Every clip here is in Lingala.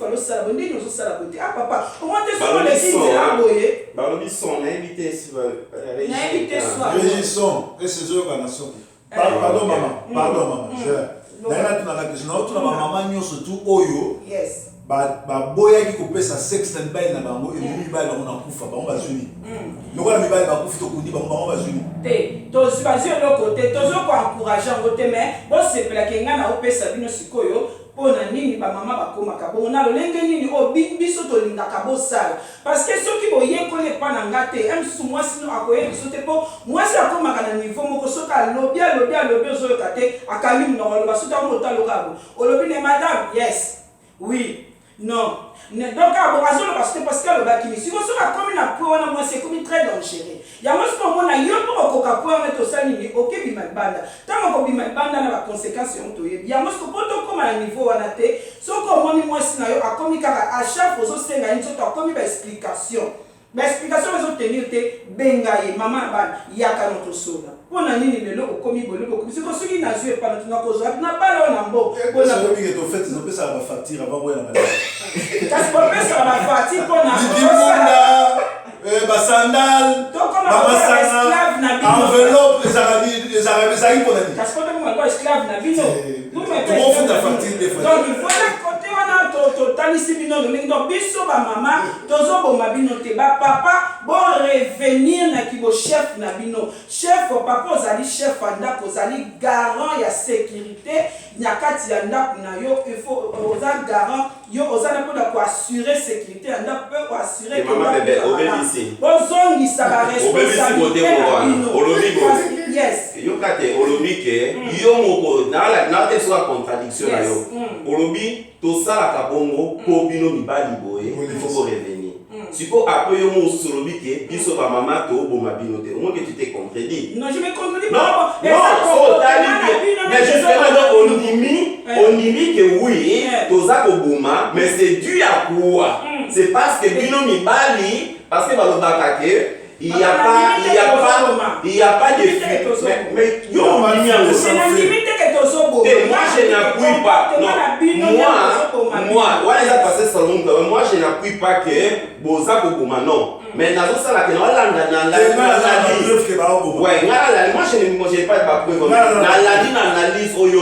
fallo ça bonne nous ça la beauté ah papa au moins tu sur les filles là boyé balobi son na invité si va régissons et ces organisations pardon maman je na maman nyo surtout oyo yes baboyaki kopesa sexe na mibali na bango et mibali bango na kufa bango bazuni lokola mibali bakufi tokundi bango bazuni te tozi eloko te tozokoencourage yango te mais bosepelaki ngai na opesa bino sikoyo mpo na nini bamama bakomaka bongo na lolenge nini oyo biso tolingaka bosala parce que soki boyekoli epa na nga te msusu mwasi no akoye biso te mpo mwasi akomaka na niveau moko soki alobi ozoyoka te akali munoko aloba soki yango motalokabo olobi ne madame yes oui non donc parce que le bakini si vous êtes comme na point wana moi c'est comme très dangereux ya moi ce moment na yo pour okoka point wana to sali ni OK bima banda tant ko bima banda na ba conséquences on to ye ya moi ce poto comme na niveau wana te so ko moni moi si na yo akomi kaka à chaque fois so senga ni so to akomi ba explication les autres tenir te bengaye maman ban yaka notre sola pona nini lelo okomi boloko bisiko soki na zue pa na kozwa na balo na mbo pona soki que to fait ils ont pesa la facture avant moi na bala kasi ko pesa la facture pona ba sandal ba sandal enveloppe les arabes pour nani kasi ko mo esclave na bino tout on fait la facture des fois donc voilà côté wana to talisi bino ndenge donc biso ba mama tozo bomba bino te ba papa bon revenir na kibo chef na bino chef papa ozali chef anda kozali garant ya sécurité nyakati ya ndako na yo il faut oza garant yo ozana pour ko assurer sécurité anda peut assurer que maman bébé obéissez bozongi sa ba responsabilité yes yo kate olobi ke yo moko na te soit contradiction na yo olobi to sala ka bongo ko bino mibali boye il faut revenir siko après yo mo solobi ke biso ba mama to boma bino te au moins que tu t'es contredit non je me contredis pas mais justement donc on dit que oui toza ko boma mais c'est dû à quoi c'est parce que bino mibali parce que balobaka ke il y a pas de mais yo moi je n'appuie pas moi je n'appuie pas que boza koboma non mais nazo sala que na l'analyse ouais moi je n'ai pas de preuve l'analyse oyo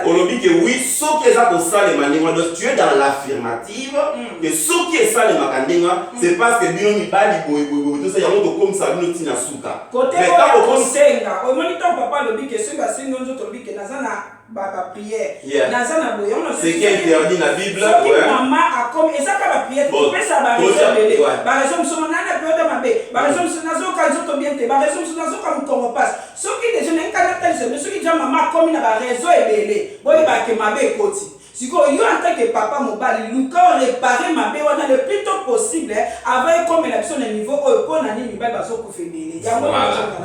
olobi que oui ce que ça ko sala maninga donc tu es dans l'affirmative que ce qui est sala makandenga c'est parce que bino mibali boy tout ça comme ça bino tina suka côté o senga o moni ton papa lobi que ce que senga nzo to lobi que nazana ba prière nazana boye on c'est qui interdit na Bible ouais maman a comme et ça ka ba prière tu peux ça ba raison ba raison so nana peur mabe ba raison so nazo ka nzo to bien te ba raison so nazo ka mkongo passe so qui déjà n'enkana talisé mais so qui déjà maman comme na ba raison ebele boye ba ke mabe koti siko yo en tant que papa mobali luka réparer mabe wana le plus tôt possible avant comme la personne niveau au pona ni mibali baso ko febele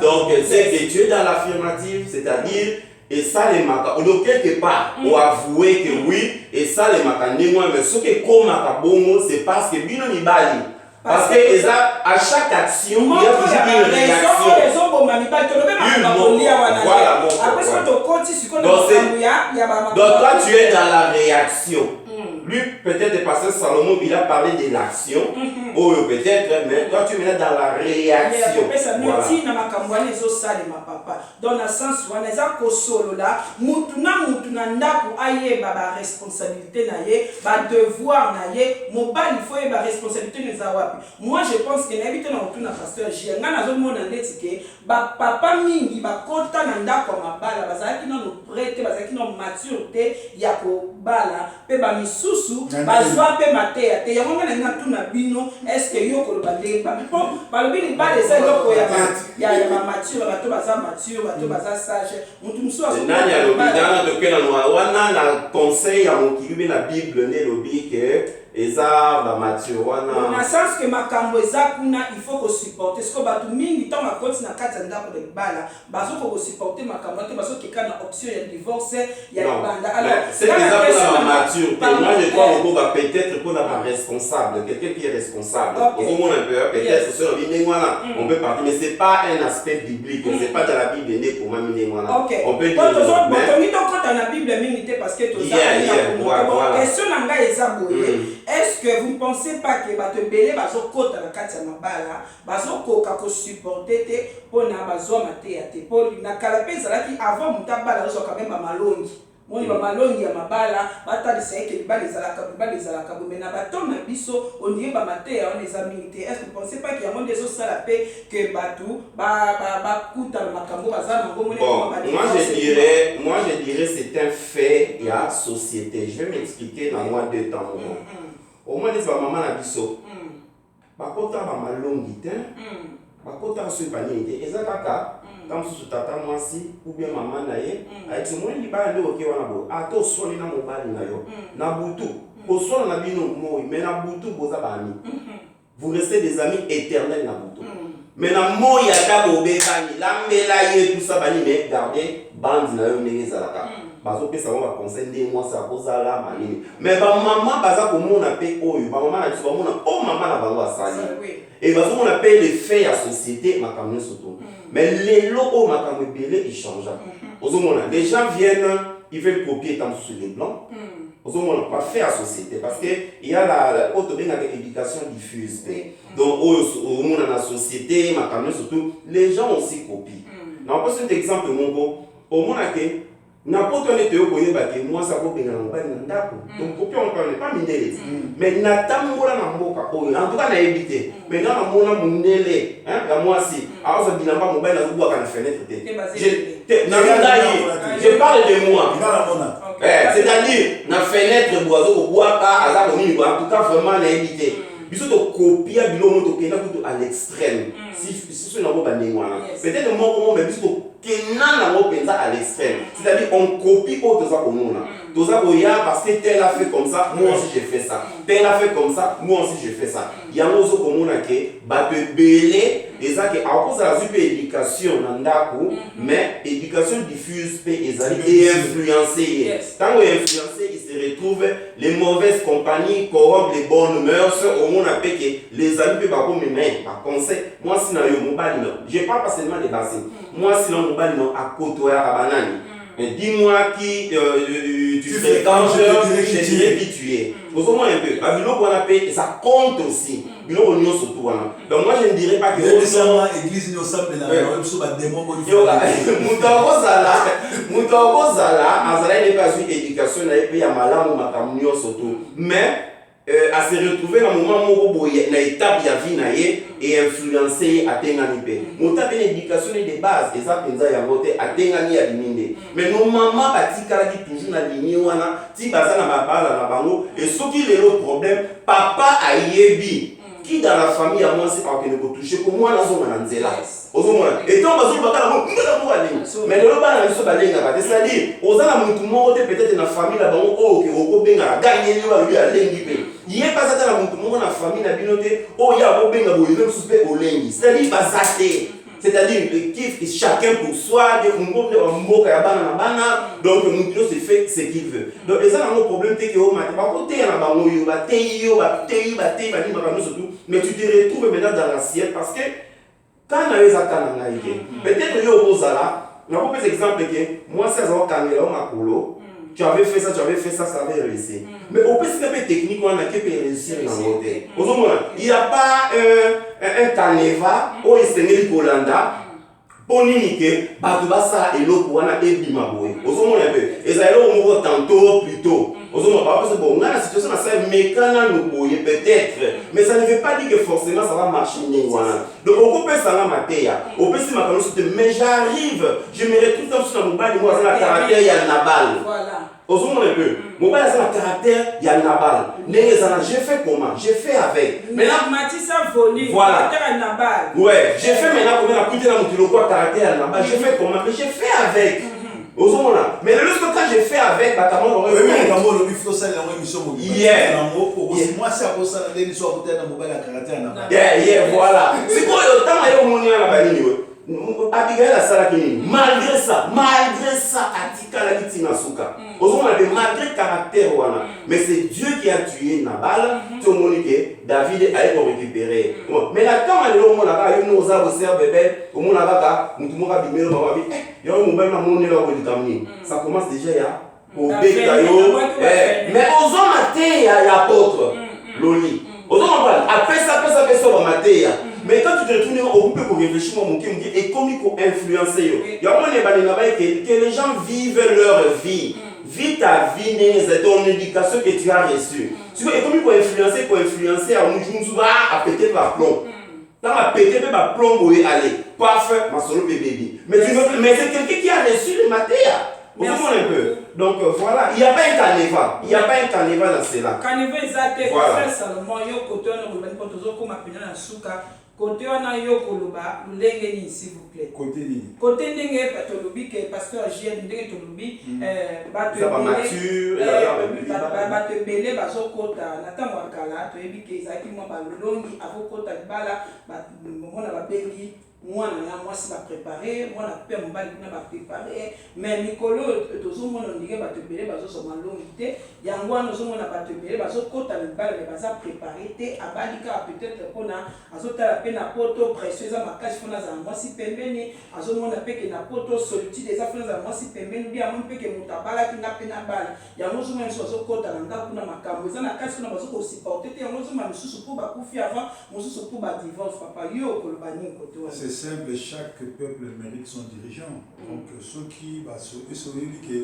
donc c'est que tu es dans l'affirmative c'est-à-dire et ça les maka donc quelque part on avouer que oui et ça les maka ndengwa mais ce que comme bongo c'est parce que bino mibali parce que à chaque action il y a toujours une réaction donc toi tu es dans la réaction lui peut-être parce que Salomon il a parlé de l'action ou peut-être mais toi tu es dans la réaction dans le sens où on est à Kosolo là mutuna ndaku aye ba responsabilité na ye ba devoir na ye mobile il faut ba responsabilité les awapi moi je pense que n'habite na autour na pasteur J nga nazo mona ndeti ke ba papa mingi ba kota na ndaku mabala bazaki na no prêter bazaki na maturité ya ko bala pe ba misusu bazwa pe matea te yango na nga tuna bino est-ce que yo ko lo bande ba ba lo bini ba les eloko ya ba mature ba to baza mature ba to baza sage mutu musu azo nani ya lobidana to kena no wana na conseil ya mokilibi na Bible ne lobi ke eza ba mature wana na sens que makambo eza kuna il faut que supporter ce que ba tu mingi tant ma koti na kati ndako de bala bazo ko supporter makambo te bazo keka na option ya divorce ya banda alors c'est déjà pour la mature moi je je crois au Boba peut-être qu'on a un responsable, quelqu'un qui est responsable. Au moins un peu, peut-être sur on peut partir, mais c'est pas un aspect biblique, c'est pas dans la Bible pour moi. On peut dire la Bible parce que tout ça question est-ce que vous ne pensez pas que bato belé bazo kota na kati ya mabala bazo koka ko supporter te pona bazo maté te pour na kala pesa laki avant mutabala bazo quand même malongi moni ba malongi ya mabala batali seke libali zala ka bomena bato na biso on dit ba maté on les amis te est-ce que vous pensez pas qu'il y a monde des sala pe que bato ba kuta makambo bazana ngo moni moi je dirais c'est un fait ya société. Je vais m'expliquer dans moi 2 temps. Au moins les maman na biso bakota ba malongi te bakota so panier te ezakaka comme sous tata mwasi ou bien maman na ye aiti mo libala nde oke wana bo ato soni na mobali na yo na butu osona na bino moi mais na butu boza ba ami vous restez des amis éternels na butu mais na moi ata bobekani lambela ye tout ça bani mais garder bande na yo ndenge ezalaka bazopesa bango baconseil nde mwasi akozala manini mais bamama baza komona mpe oyo bamama na biso bamona o mama na bango asali et bazomona mpe le fait ya société makambo nyonso to mais lelo oyo makambo ebele echangea ozomona les gens viennent ils veulent copier tant sur les blancs ozomona pas fait ya société parce que il y a la oyo tobengaka éducation diffuse donc oyo omona na société makambo nyonso to les gens aussi copient napesa un exemple moko omona ke n'importe on était au boyer baké moi ça peut bien en bas n'andako donc copier on parle pas mindele mais natambola na mboka oyo en tout cas na éviter mais na mona mundele hein la moi si alors ça bilamba mobile na zuwa kana fenêtre je parle de moi c'est-à-dire na fenêtre boiseau au bois pas azar ni en tout cas vraiment na éviter biso to copier bilomo to kena kuto à l'extrême si ce na boba ndengwana peut-être moi mais biso to kena na penza à l'extrême c'est-à-dire on copie autres za komona toza boya parce que tel a fait comme ça moi aussi j'ai fait ça tel a fait comme ça moi aussi j'ai fait ça yango zo komona ke ba belé eza ke à cause la super éducation na ndako mais éducation diffuse pe ezali et influencer tant influencer il se retrouve les mauvaises compagnies corrompent les bonnes mœurs au monde a que les amis pe ba ko mais par conseil moi si na yo mobali non je parle pas seulement des bases moi si na mobali non à koto ya banani mais dis-moi qui tu fréquentes, je dirais qui tu es. Au moins un peu. Bilo Guanapé, ça compte aussi. Bilo Union surtout. Donc moi je ne dirais pas que. L'église nous semble la même chose, démon. Moutoko Zala, Azala n'est pas une éducation, n'a pas eu malam ou matamunio surtout. Mais à se retrouver dans le moment où il y a une étape de la vie et influencer à Tengani. Mouta une éducation de base, et ça pensa ya voter à Tengani à Liminde. Mais nos mamans batika qui toujours na ligne wana, ti baza na mabala na bango et ce qui est le problème, papa a yebi qui dans la famille à moi c'est pas que ne peut toucher pour moi na zona na nzela. Ozomona et tant bazo bakala mo ngala mo ali. Mais le bana na biso balenga ba c'est-à-dire ozana mutu moko te peut-être na famille la bango o ke oko benga gagner ni ba lui alengi pe. Yé pas ça na mutu moko na famille na binote o ya ko benga boye même suspect olengi. C'est-à-dire bazate. C'est-à-dire le kiff chacun pour soi, de mboka ya bana na bana, donc mutu se fait ce qu'il veut. Donc les gens ont un problème c'est que au matin ba côté na bango yo ba teyo ba ni ba surtout mais tu te retrouves maintenant dans l'assiette parce que quand on a peut-être yo bozala, on a pas exemple que moi c'est un caméra on a colo, tu avais fait ça, ça avait réussi. Mais au plus c'est technique on a qui peut réussir dans l'hôtel. Il n'y a pas un caneva ou un Sénégal Colanda pour niquer, batubasa et l'eau pour un ebimaboué. Ozomona un peu. Et ça est là tantôt plutôt. Ozomona pas parce que bon, la situation c'est mécana nous boyer peut-être, mais ça ne veut pas dire que forcément ça va marcher n'importe. Donc on peut ça la matière. On peut se mettre mais j'arrive, je me retrouve comme sur la mobile moi dans la caractère il y a Nabal. Voilà. Ozomona un peu. Mobile c'est la caractère il y a Nabal. J'ai fait comment? J'ai fait avec. Maintenant Matissa Voli. Voilà. Caractère Nabal. Ouais, j'ai fait maintenant comment la putain dans mon quoi caractère Nabal. J'ai fait comment? Mais j'ai fait avec. Mais le quand j'ai fait avec, bah comment on aurait fait? Moi, c'est pour ça que je suis à côté de mon caractère. Voilà. C'est quoi le temps à y au monde à la banine? Abigail a ça malgré ça, Atika la kitina suka. Malgré caractère mais c'est Dieu qui a tué Nabal. Tout le monde dit David a été récupéré. Mais là quand on est au monde là-bas, il nous a aussi bébé, au monde là-bas, nous tout le monde a bimé, il y a un mobile na monde là où ça commence déjà ya. Mais aux hommes athées, il y a apôtre Loli. Aux hommes après ça va mater. Mais quand tu te retournes au peu pour réfléchir, et comme il faut influencer, il y a que les gens vivent leur vie. Vis ta vie, c'est ton éducation que tu as reçue. Et comme il faut influencer, à péter ma plomb. Dans ma péter ma plomb, aller. Parfait, ma solo bébé. Mais c'est quelqu'un qui a reçu le matériel. Un peu. Donc voilà, il n'y a pas un carnaval dans cela. Carnaval exact, frère Salomon, yo côté on a besoin comme appeler na suka, côté on a yo koloba, lengeni s'il vous plaît. Côté ni. Côté ndenge patolobi que pasteur J ndenge tolobi bato mature, bato belé bazo kota na tango akala to yebi ke ezaki mwa balongi avokota bala mona ba bengi moi si va préparer moi na père mobali kuna va préparer mais mikolo tozo mona ndike bato belé bazo so malongité yango wana zo mona bato belé bazo kota libala mais baza préparer te abalika peut-être kona azotala pe na poto précieuse makasi fona za moi si pembeni azo mona pe ke na poto solitude eza fona za moi si pembeni bi amon pe ke mutabala kinga pe na bala yango zo mona so kota na ndako kuna makambo eza na kasi kuna bazo ko supporter te yango zo mona misusu po ba kufi avant misusu po ba divorce papa yo ko lobani koto. C'est simple, chaque peuple mérite son dirigeant. Donc ceux qui que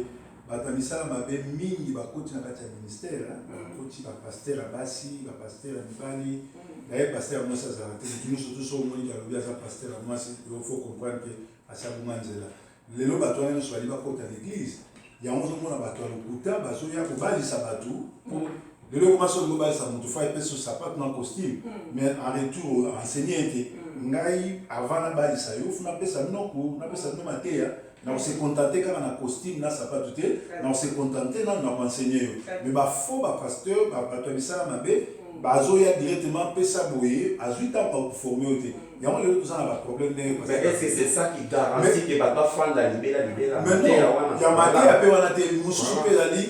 batamisala mabe mingi bakoti na kati ya ministère, bakoti ba pasteur abasi, ba pasteur mibali, d'ailleurs pasteur moi ça zarate, nous surtout sur moni ya lobia ça pasteur moi il faut comprendre que asabuma nzela. Lelo batwana no swali bakota l'église. Ya onzo mona batwana kuta bazo ya ko bali sabatu pour lelo commence go bali sabatu fa epé sur sapato na costume, mais en retour enseigner ngai avant na bali sa yo funa pesa noko na pesa no mateya na on se contenter quand na costume na sapato te na on se contenter na enseigner yo mais ba faux ba pasteur ba batobisa mabe bazo ya directement pesa boye azuita pas former te ya on le tout ça na problème mais est-ce que c'est ça qui garantit que ba doit fendre la libéra mais ya mateya pe wana te mususu pe ali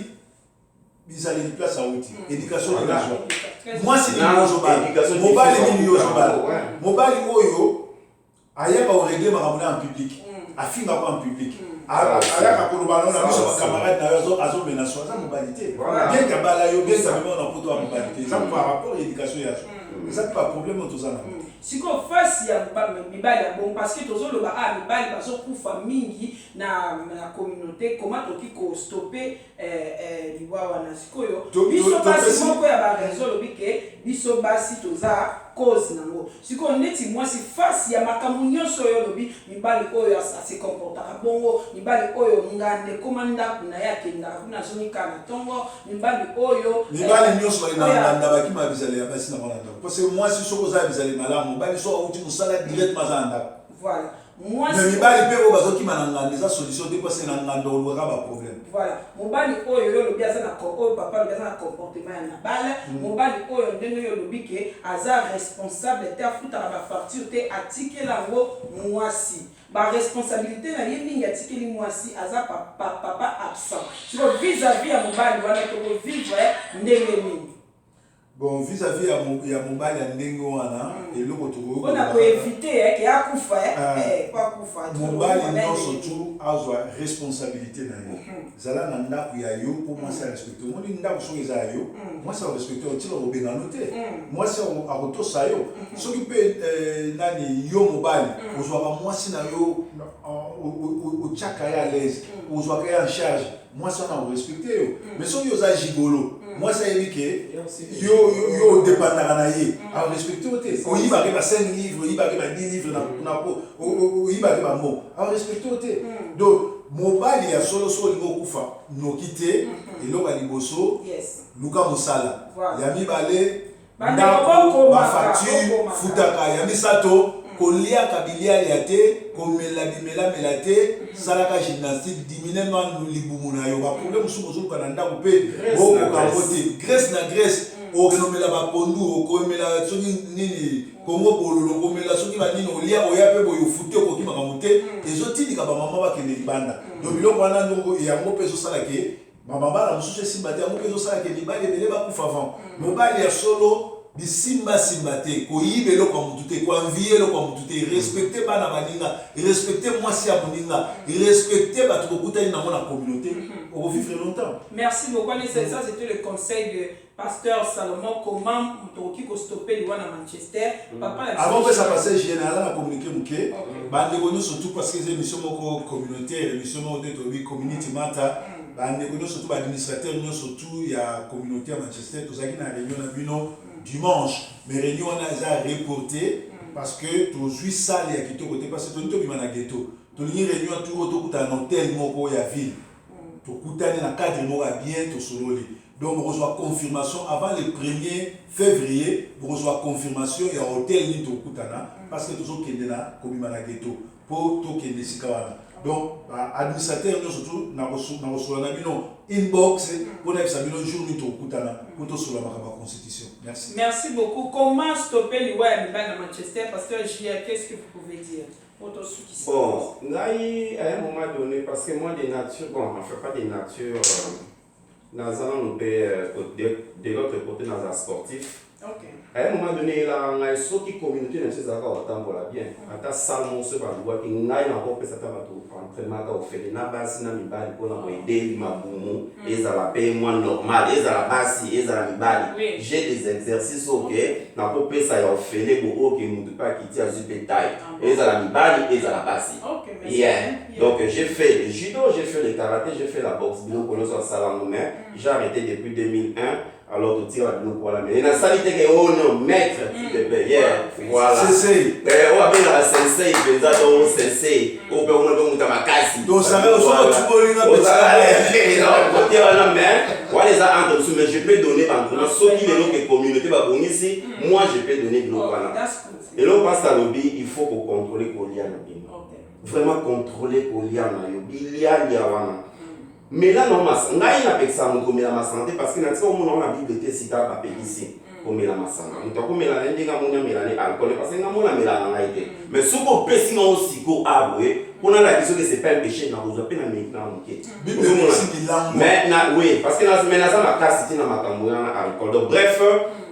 bizali place à outil éducation de la joie moi c'est mobile ni mobile oyo ayeba o régler makamuna en public afinga ko en public ayaka ko lobana na biso ba camarade na yo azo menace ça mobilité bien ka bala yo bien ka même on a poto à mobilité ça par rapport à l'éducation ya ça pas problème tout ça. Siko face ya mibali bon parce que tozo loba mibali bazo kufa mingi na communauté comment toki ko stopper liwa wana sikoyo biso basi moko ya ba raison lobike biso basi toza cause nango siko neti moi si face ya makambo nyonso yo lobi mibali oyo se comportaka bongo mibali oyo ngande komanda kuna yake na zonika na tongo mibali oyo mibali nyonso ina nganda bakima bizale ya basi na bana parce que moi si soko za bizale malamu mibali so uti musala directement za ndako voilà moi mais mibali pe o bazoki mananga des solutions de parce que na nganda o lwa ba problème voilà mobali oyo yo lobi aza na oyo papa lobi aza na comportement ya nabala mobali oyo ndenge yo lobi ke aza responsable te afutaka ba facture te atikela ngo mwasi ba responsabilité na ye mingi atikeli mwasi aza papa absent siko vis-à-vis ya mobali wana to vivre ndenge mingi. Bon, vis-à-vis ya mobile ya ndenge wana eloko to on a ko éviter que akufa pas kufa mobile non surtout azwa responsabilité na yo zala na ndako ya yo pour moi ça respecter moi ndako so eza yo moi ça respecter o tilo obenga noté moi ça a roto sa yo so ki pe nani yo mobile ozwa ba moi si na yo o chaka ya l'aise ozwa ka en charge moi ça na respecter yo mais so yo za gigolo moi ça évite yo dépendant na ye a respecter o te o yiba ke ba 5 livres yiba ke ba 10 livres na po o yiba ke ba mo a respecter o te donc mobali ya solo lingo kufa no kite eloko liboso luka musala ya mibale ndako ba facture futaka ya misato kolia kabilia ya te komela bimela melate salaka gymnastique diminuer man libumu na yo ba problème suko zo kana ndako pe boko ka voter graisse na graisse okenomela bapondu okomela soki nini kongo bololo komela soki banini olia oya pe boyo fute okoki makambo te ezotindika bamama bakende libanda donc biloko wana ndongo yango mpe ezosalake bamama na mosusu esimba te yango mpe ezosalake mibali ebele bakufa avant mobali ya solo bisimba simba te koyiba eloko ya mutu te koanvie eloko ya mutu te respecte bana baninga respecte mwasi ya moninga respecte bato kokutani nango na communauté okofivre longtemps. Merci beaucoup. Ça c'était le conseil de pasteur Salomon comment Mutoki ko stopper le à Manchester. Avant que ça passe général à communiquer muke bande ko surtout parce que c'est émission moko communautaire émission de Tobi community matter bande ko surtout administrateur surtout il y a communauté à Manchester tout ça qui na réunion na bino dimanche mais réunion on a reporté parce que tout suis salle ya kito côté parce que tout bima na ghetto tout ni réunion tout to kuta na hôtel moko ya ville to kutani na cadre moko bien to sololi donc vous reçoit confirmation avant le 1er février vous reçoit confirmation ya hôtel ni to kutana parce que toujours kende na komima na ghetto pour to kende sikawana donc administrateur surtout na reçoit na bino inbox pour na sabino jour ni to kutana pour to sur la constitution. Merci. Merci beaucoup. Comment stopper les web à Manchester pasteur JR, qu'est-ce que vous pouvez dire? Bon, là, à un moment donné, parce que moi, des natures, bon, on ne fait pas des natures, dans un de l'autre côté, dans un sportif. Okay. À un moment donné, là, on a une sorte de communauté, on sait autant bien. À ta salle, on se va voir qu'il y a encore que ça va entraînement au fait. Na base na mibali pour na aider mabumu, et à la paix moins normal, et à la base, et à la mibali. J'ai des exercices OK, na pour payer ça au fait les beaux OK, nous pas quitter à du bétail. Et à la mibali, et à la base. Donc j'ai fait le judo, j'ai fait le karaté, j'ai fait la boxe. Nous connaissons ça là nous-mêmes. J'ai arrêté depuis 2001. Alors tu tires la bleu pour la main. Il y a salité que oh non maître tu te payes. Voilà. Sensei. On appelle la sensei, faisant donc sensei. On peut on donc ta makasi. Donc ça va aussi tu peux lui appeler. Non, côté la main. Voilà les entre sous mais je peux donner entre ceux qui les communauté va bon ici, moi je peux donner de l'eau voilà. Et là on passe à lobby, il faut qu'on contrôle Kolia na bien. Vraiment contrôler Kolia na yo. Il y a wana. Mais là, non, je n'ai pas ça pour la santé parce que nous avons la bibliothèque si tu as ici pour la santé. Nous avons la alcool parce que nous avons la mais ce qu'on peut si aussi go aboué, on a la vision que c'est pas un péché, nous avons pas maintenant. Mais oui, parce que nous avons la classe cité dans ma alcool. Donc bref,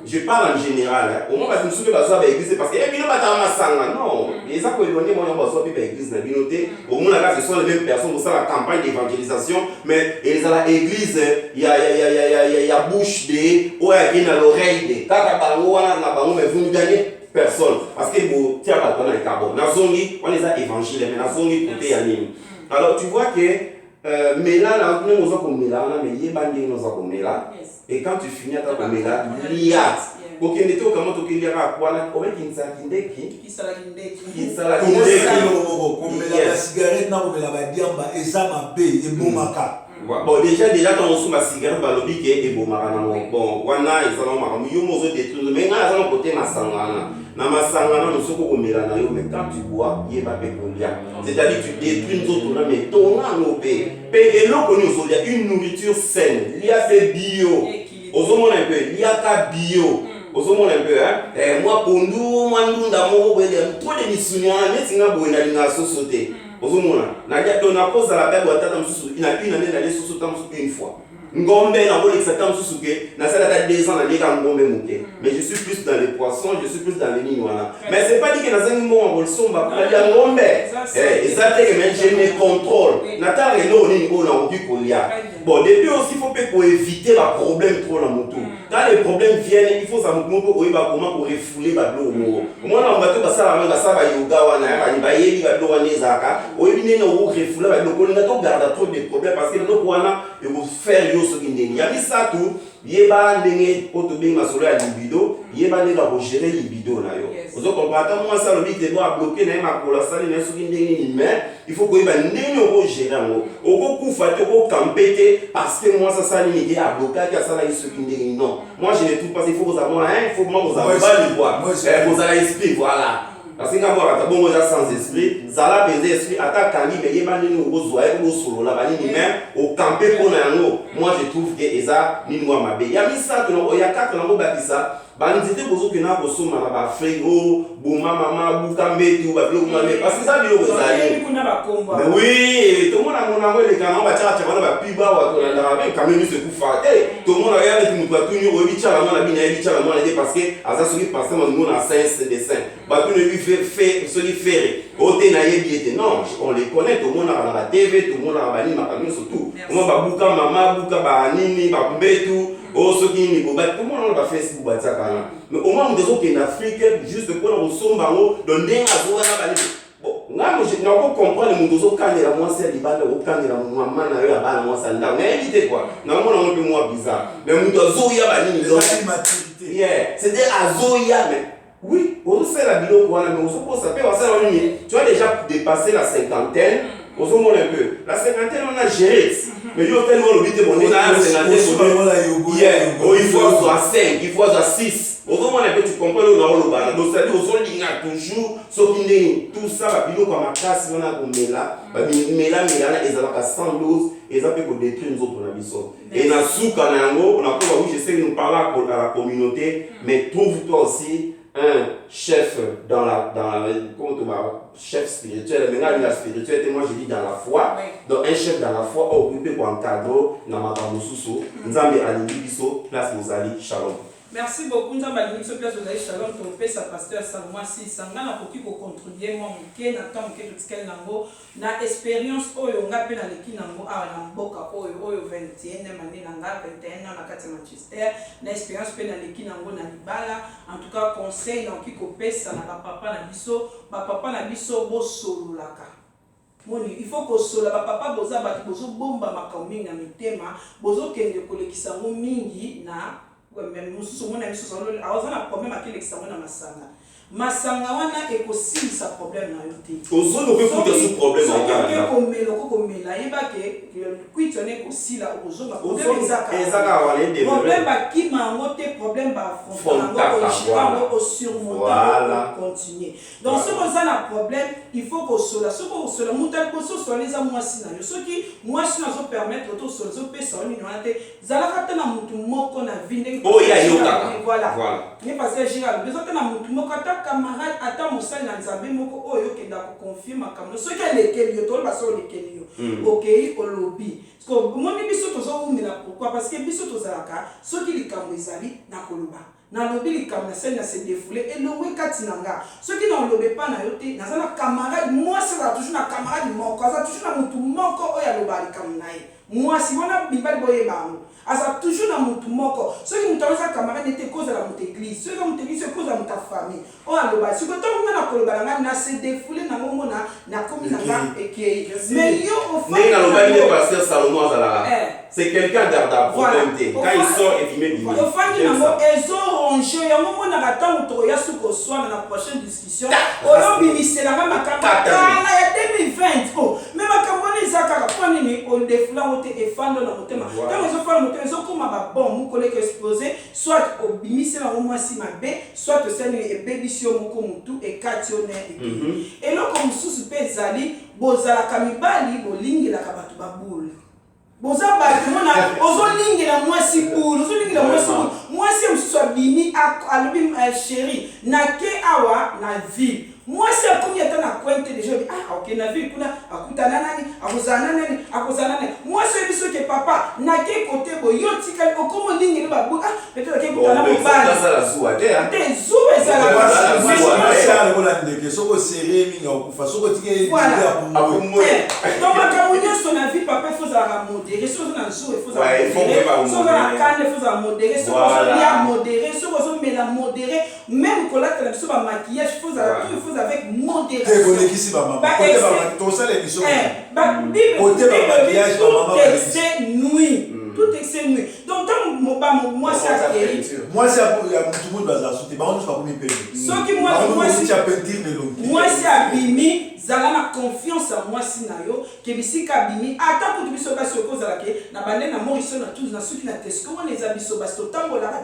je parle en général. Au moins parce que nous sommes pas l'église parce que eh bien pas dans ma sang non. Les gens qui éloignés moi on va sortir de l'église na binoté. Au moins là ce sont les mêmes personnes pour ça la campagne d'évangélisation mais ils à l'église il y a bouche de ou il y a l'oreille de kaka bango wana na bango mais vous ne gagnez personne parce que vous tiens pas dans le carbone. Na zongi on les a évangile mais na zongi côté ya nini. Alors tu vois que mais là nous sommes comme là mais yebandi nous sommes comme là. Et quand tu finis à ta coméla, l'IA. Pour qu'il y ait comment tu qu'il y a quoi là, on va qu'il s'alindeki. Qui la cigarette n'a pas la diamba et ça m'a payé et bon maka. Bon déjà quand on souma cigarette ba lobby que et bon maka bon wana ils sont maka yo mozo détruire mais na za côté masangana. Na masangana nous soko komela na yo mais quand tu bois, il va pas combien. C'est-à-dire tu détruis nous autres mais ton no pe. Et là qu'on nous il y a une nourriture saine, il y a des bio. Osomon un peu, il y a ta bio. Osomon un peu hein. Moi pondu, moi ndunda mo bele trop de misunya, mais tinga boina linga sosoté. Osomon na dia dona pose à la belle watata msusu, il a une année d'aller sosoté une fois. Ngombe na bole exactement msusuke, na sala ta 2 ans na liga ngombe muke. Mais je suis plus dans les poissons, je suis plus dans les niniwana. Mais c'est pas dit que na zangi mo ngol somba pour la ngombe. Exactement que même je me contrôle. Na ta relo ni ngo na oki kolia. Bon, depuis aussi, il faut pour éviter les problèmes trop dans mon tour. Quand les problèmes viennent, il faut savoir comment pour refouler l'eau. Au moins, on va tout passer à la yoga, on va y aller, on va y aller, on va refouler l'eau. On va garder trop de problèmes parce que l'eau, on va faire l'eau sur l'indéni. Il y a ça tout. Il y a des gens qui ont la libido, il y a des gens qui ont géré la libido. Vous comprenez, moi, ça, le but est de bloquer les mains pour la salle, il faut que vous gérer. Vous pouvez camper parce que moi, ça, ça, il y a bloqué, ça, non. Moi, je ne trouve pas, il faut que vous ayez un, il faut que vous ayez le bois. Vous avez l'esprit, voilà. parce que quand on a bon sans esprit zala baiser esprit attaque kangi mais yeba nini ozwa e solo la bani même au camper pour nango moi je trouve que eza ni moi mabe ya misa to no ya kaka na bakisa bandité bozo que na bosoma na ba frigo boma mama buka mbeti ou ba bilo mais parce que ça bilo ozali mais oui tout le monde a mon amour les canons ba tcha tcha ba piba wa to na ba quand même se kufa tout le monde a ya tu mutu tu nyo obi tcha na bina ebi tcha na parce que aza soki passer mon na sens de saint ba tu ne lui fait soki faire ote na yebi ete non on les connaît tout le monde a la TV tout le monde a ba ni makamio surtout on ba buka mama buka ba nini ba mbetu oh ce qui n'est pas tout le monde va Facebook ba tcha kana mais au moins des autres en Afrique juste pour on somba ngo don denga zo na ba ni bon ngamo je n'ako comprendre mon dozo kanela moi c'est libanda o kanela maman na yo abana moi ça nda mais éviter quoi na mona on peut moi bizarre mais mon dozo ya ba ni zo maturité yeah c'était azoya mais oui on fait la bilo quoi mais on se pose ça peut ça tu as déjà dépassé la cinquantaine on se montre un peu la cinquantaine on a géré mais yo tellement le but bon on a la cinquantaine il faut à 5 il faut à 6 au moment où tu comprends le rôle bana donc c'est-à-dire aux linga toujours sokinde tout ça ba bilo kwa makasi wana komela ba mela mela ezala ka 112 et ça peut détruire nous autres na biso et na souka na yango on a pas oui je sais que nous parlons à la communauté mais trouve-toi aussi un chef dans la comment tu vas chef spirituel mais là la spiritualité moi je dis dans la foi donc un chef dans la foi occupé pour un cadre na makambo susu nzambe alingi biso place mozali shalom. Merci beaucoup. Nous avons dit place de Shalom, ton père, sa pasteur, sa moi, si, ça n'a pas pu contribuer, moi, qui n'a pas que tout ce qu'elle n'a pas, na expérience, oh, on a pu aller qui n'a pas, à l'amboka, oh, 21 année, n'a 21 ans, à Manchester, na expérience, peut aller qui n'a pas, na libala, en tout cas, conseil, dans qui copie, ça n'a pas papa, na biso, papa, na biso, bo solo laka. Il faut que ce soit papa boza bati bozo bomba makambi na mitema bozo kende kolekisa mo mingi na même mususu mona misusu awazana problème akelekisa mona masanga masanga wana ekosilisa problème na yo te ozolo pe futa su problème na kaka komela yebake kwitone kosila ozoma problème ezaka wale de problème bakima ngo te problème ba affronter ngo surmonter continuer donc ce qu'on a un problème il faut que cela ce qu'on cela mutal ko so so les amwasi na yo soki mwasi na zo permettre to so zo pesa oni na te zalaka te na mutu moko na vinde oh ya yo kaka voilà ni parce que j'ai besoin de na mutu moko camarade ata mosali na nzambe moko oyo kenda ko confirmer makambo soki alekeli yo to baso lekeli yo okay olobi parce que moni biso tozo umela pourquoi parce que biso tozalaka soki likambo ezali na koloba na lobi likambo na sel na se défouler et longwe kati nanga soki na lobe pa na yo te na zana camarade moi ça toujours na camarade moko ça toujours na mutu moko oyo aloba likambo na ye moi si wana bibali boye bango asa toujours na mutu moko soki mutu aza camarade était cause à la mutu église soki mutu église cause à mutu famille o aloba si ko tango na koloba na na se défouler na ngo na komi na nga ekei mais yo au fait na loba ni pasteur Salomon azala c'est quelqu'un d'abordable quand il sort et filmer bien au fait na ngo ezo ronger ya ngo na ka tango to ya suko soir na prochaine discussion o bimisela nga makamba kala ya 2020 oh mais makambo ni zakaka poni ni on défula wote efando na motema tango zo fala motema zo kuma ba bon mu koleka exposer soit au bimisela ngo mwasi mabe soit seni e bebisio moko mutu e katione et lo comme sous pezali bozala kamibali bolingela ka batu babulu boza batu mona ozolingela mwasi bulu ozolingela mwasi bulu mwasi msusu abimi alobi chérie na ke awa na vie mwasi akomi ata na kwente déjà ok na vie kuna akutana nani akozana nani mwasi biso ke papa na ke côté boyo tika okomo lingela babu peut-être ke kutana mobali ça la zoua te zoua ezala kola ndeke soko serré minga okufa soko tike donc makambo nyonso na vie papa il faut zala modéré soki na nzou il faut zala soki na kane il faut zala modéré soki ozolia modéré soki ozomela modéré même kolatela biso bamaquillage il faut zala tout il faut avec modération tout excès nuit donc moi c'est moi c'est abimi zala na confiance en moi sinayo ke bisika bimi ata ko biso ba soko zala ke na bande na moriso na tous na suki na tesco on les abiso ba tambola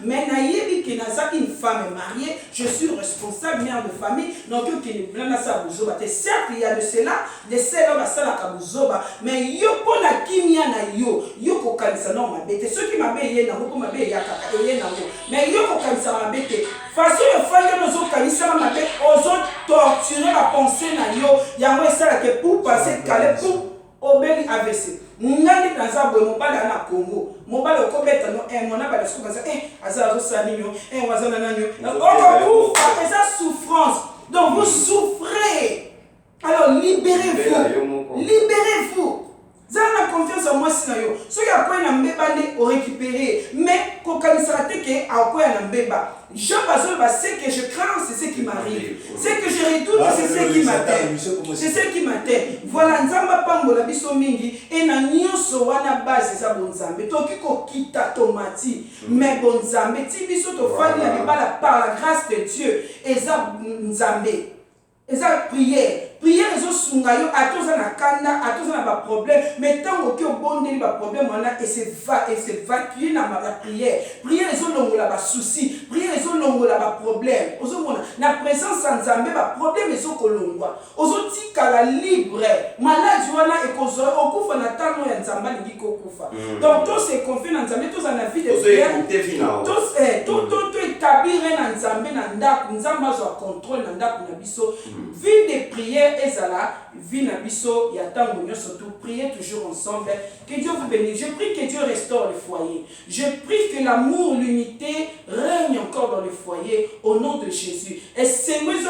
mais na yebi dit que nazaki une femme mariée, je suis responsable, mère de famille, donc qui ne blâme ça buzoba. Certes, il y a de cela, de cela va ça la buzoba, mais yo pour la kimia na yo kokanisa non ma bête. Ceux qui m'appellent yé na ko m'appellent yakaka yé na ko, mais yo kokanisa ma bête. Façon de faire que nous kanisa ma bête, aux autres torturer la pensée na yo, yango ça que pour passer calé pour obéir AVC. Ngandi kanza boye mobala na Congo mobala okobeta no mona bala siko kanza aza zo nyo wazana nanyo okufa eza souffrance donc vous souffrez alors libérez-vous zana confiance en moi sinayo soki akoya na mbeba nde o récupérer mais kokanisaka te ke akoya na mbeba Jean Bazol, ce que je crains, c'est ce qui m'arrive. Ce que je retourne, c'est ce qui m'atteint. C'est ce qui m'atteint. Voilà, Nzamba Pambola biso mingi et na nyonso wana base ça bonzambe. Toki ko kita tomati, mais bonzambe ti biso to fani ya libala par la grâce de Dieu. Eza nzambe. Eza prière. Prière ezo sunga yo atoza na kanda, atoza na ba problème, mais tant que o bondeli ba problème wana et se vacuer na ma prière. Prière ezo longola ba souci, prière ezo longola ba problème. Ozo mona na présence en Nzambe ba problème ezo kolongwa. Ozo tikala libre. Malade wana ekozo okufa na tano ya Nzamba lingi kokufa. Donc tous se confient na Nzambe, tous en vie de prière. Tout établir na Nzambe na ndako, Nzamba zo contrôle na ndako na biso. Vie de prière ezala vie na biso ya tango surtout priez toujours ensemble. Que Dieu vous bénisse. Je prie que Dieu restaure le foyer. Je prie que l'amour, l'unité règne encore dans le foyer au nom de Jésus. Et c'est moi qui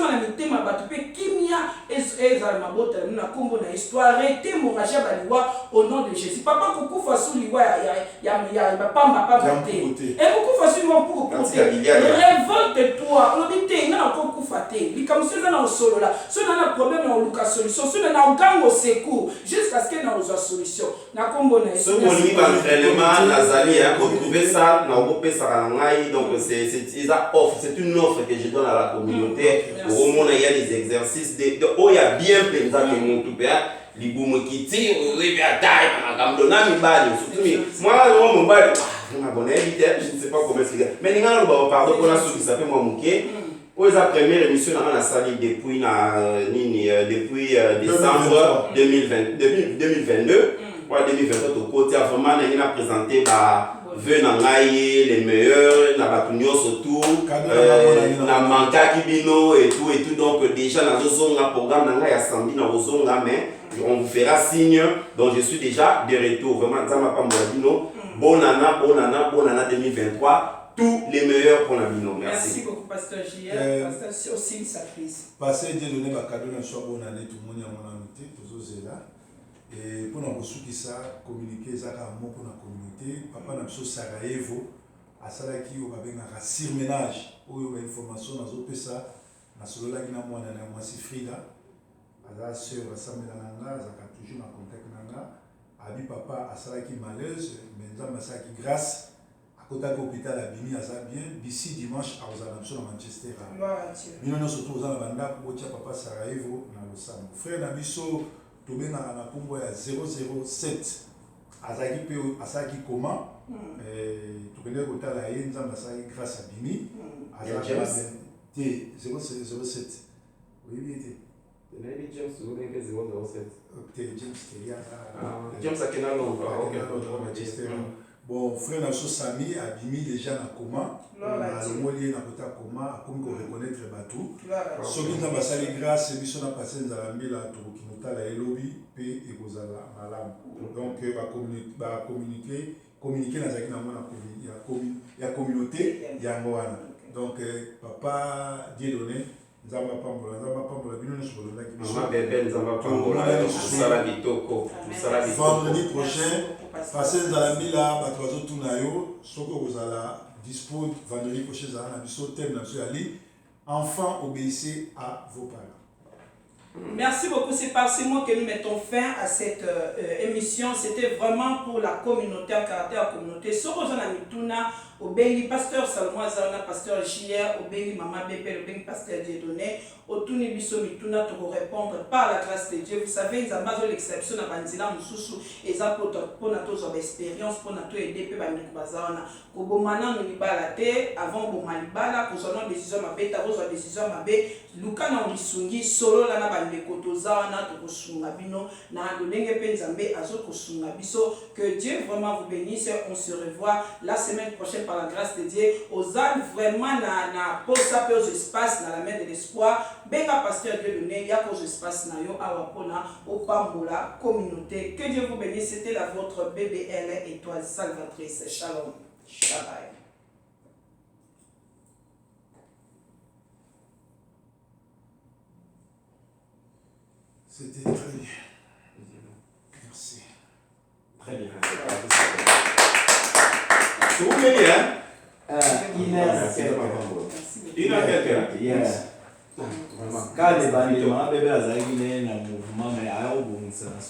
m'ai ma batupé kimia ezala mabota na kombo na histoire arrêtez mon raja baliwa au nom de Jésus. Papa kuku fasu liwa ya pamba pamba te. Et kuku fasu liwa pour révolte-toi. On dit te na kuku fate. Likamuso na solo là. So na problème na luka solution. So na ngango secours jusqu'à ce que na ozo solution. Na kombo na ce moni ba entraînement nazali ya retrouver ça na opesa kangai donc c'est offre, c'est une offre que je donne à la communauté. Au moment il y a des exercices de il y a bien penza que mon tout père libumu kiti oui bien taille makamdona mibali surtout moi mon bali on a bonne éviter je ne sais pas comment expliquer mais ninga lo pardon pour la souci ça fait moi muké pour la première émission on a sali depuis depuis décembre 2022 ouais 2023 au côté vraiment on a présenté venangaye les meilleurs na batunyo surtout na manka kibino et tout donc déjà dans un programme nanga ya samedi na ozonga mais on vous fera signe donc je suis déjà de retour vraiment ça m'a pas molabino bonne année 2023 tous les meilleurs pour la bino merci beaucoup pasteur JR pasteur aussi une sacrifice passer Dieu donner ma cadeau na soit bonne année tout le monde ya mon amitié toujours là. Et pour nous ça communiquer ça comme mot pour la communauté papa na biso Sarajevo asala ki o babenga ka surmenage oyo ba information na zo pesa na solo la kina mwana na mwasi Frida ala sœur asamela nanga za ka toujours na contact nanga abi papa asala ki malaise mais nzamba sa ki grâce à côté de l'hôpital à Bini asa bien d'ici dimanche à Ozalamso à Manchester bino no surtout za banda ko tia papa Sarajevo na Losambo frère na biso tobenga na kombo ya 007 azaki pe asaki comment tokende kotala ye nzamba asaki grâce à Bini azaki te 007 oui bien te James Zoubenke 007 James akena Londres Manchester bon frère na so Sami abimi déjà na comment alongoli na kota comment akomi ko reconnaître batou soki nzamba asali grâce biso na passé nzala mbila tokokinotala elobi pe ekozala malamu donc communiquer nazalaki na mwana ya communauté yango wana donc papa Dieudonné nzamba pambola bino nyonso bolondaki biso bebe nzamba pambola tosala bitoko vendredi prochain passé nzala mbila bato bazotuna yo soki okozala dispo vendredi prochain ezala na biso thème na biso yali enfant obéissez à vos parents Merci beaucoup. C'est par ces mots que nous mettons fin à cette émission. C'était vraiment pour la communauté, à caractère communauté. Sorozana Mituna, au Bengi, pasteur Salomon Azana, pasteur JR, au Bengi Maman Bébé, au Bengi pasteur Dieudonné, au Tuni Bisso Mituna, pour répondre par la grâce de Dieu. Vous savez, ils ont l'exception à Banzila Moussoussou, et ça pour notre expérience, pour notre aider, pour nous bazana. Kobomana nous libalate, avant Bomalibala, pour son décision mabé, t'avons une décision mabé, Lukana Misungi, solo la na que Dieu vraiment vous bénisse. On se revoit la semaine prochaine par la grâce de Dieu. Aux âmes vraiment na posa aux espaces dans la main de l'espoir. Benga pasteur Dieu donné, ya aux espaces na yo awapona au pambola communauté. Que Dieu vous bénisse. C'était la vôtre BBL étoile salvatrice. Shalom. Shabbat. C'était très bien. Merci. Très bien. C'est vous venez, hein? Une heure quelqu'un. Quand les bandits, ma bébé a zagué un mouvement, mais à un bon, ça n'a